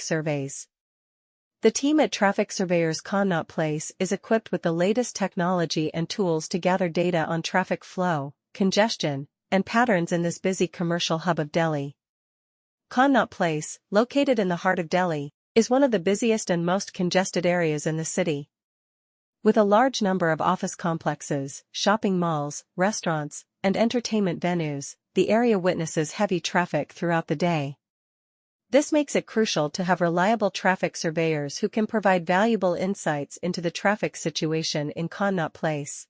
traffic surveys. The team at Trafic Surveyors Connaught Place is equipped with the latest technology and tools to gather data on traffic flow, congestion, and patterns in this busy commercial hub of Delhi. Connaught Place, located in the heart of Delhi, is one of the busiest and most congested areas in the city. With a large number of office complexes, shopping malls, restaurants, and entertainment venues, the area witnesses heavy traffic throughout the day. This makes it crucial to have reliable traffic surveyors who can provide valuable insights into the traffic situation in Connaught Place.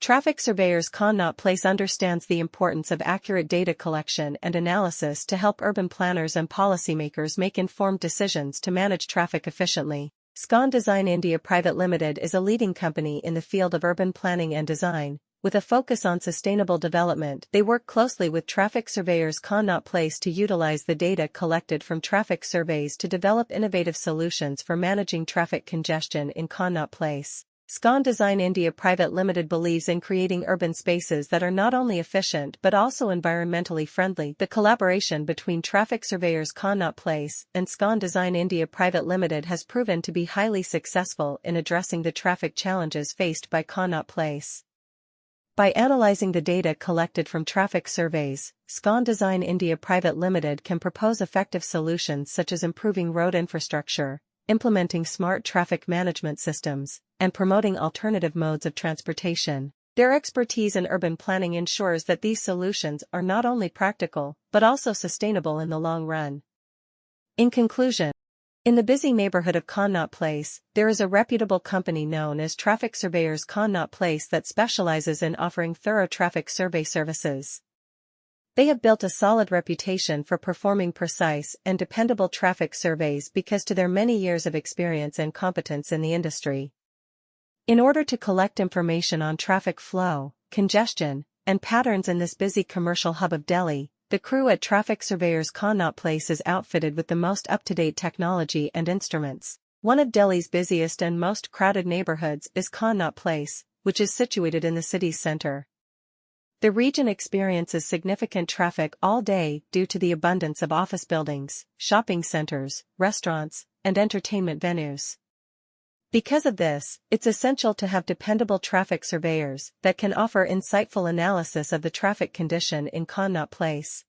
Trafic Surveyors Connaught Place understands the importance of accurate data collection and analysis to help urban planners and policymakers make informed decisions to manage traffic efficiently. SCON Design India Private Limited is a leading company in the field of urban planning and design. With a focus on sustainable development, they work closely with Trafic Surveyors Connaught Place to utilize the data collected from traffic surveys to develop innovative solutions for managing traffic congestion in Connaught Place. SCON Design India Private Limited believes in creating urban spaces that are not only efficient but also environmentally friendly. The collaboration between Trafic Surveyors Connaught Place and SCON Design India Private Limited has proven to be highly successful in addressing the traffic challenges faced by Connaught Place. By analyzing the data collected from traffic surveys, SCON Design India Private Limited can propose effective solutions such as improving road infrastructure, implementing smart traffic management systems, and promoting alternative modes of transportation. Their expertise in urban planning ensures that these solutions are not only practical, but also sustainable in the long run. In conclusion, in the busy neighborhood of Connaught Place, there is a reputable company known as Trafic Surveyors Connaught Place that specializes in offering thorough traffic survey services. They have built a solid reputation for performing precise and dependable traffic surveys because to their many years of experience and competence in the industry. In order to collect information on traffic flow, congestion, and patterns in this busy commercial hub of Delhi, the crew at Trafic Surveyors Connaught Place is outfitted with the most up-to-date technology and instruments. One of Delhi's busiest and most crowded neighborhoods is Connaught Place, which is situated in the city's center. The region experiences significant traffic all day due to the abundance of office buildings, shopping centers, restaurants, and entertainment venues. Because of this, it's essential to have dependable traffic surveyors that can offer insightful analysis of the traffic condition in Connaught Place.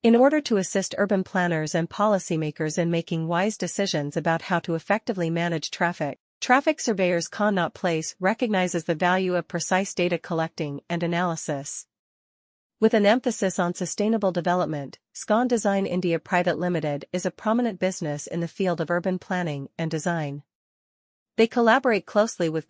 In order to assist urban planners and policymakers in making wise decisions about how to effectively manage traffic, Trafic Surveyors Connaught Place recognizes the value of precise data collecting and analysis. With an emphasis on sustainable development, SCON Design India Private Limited is a prominent business in the field of urban planning and design. They collaborate closely with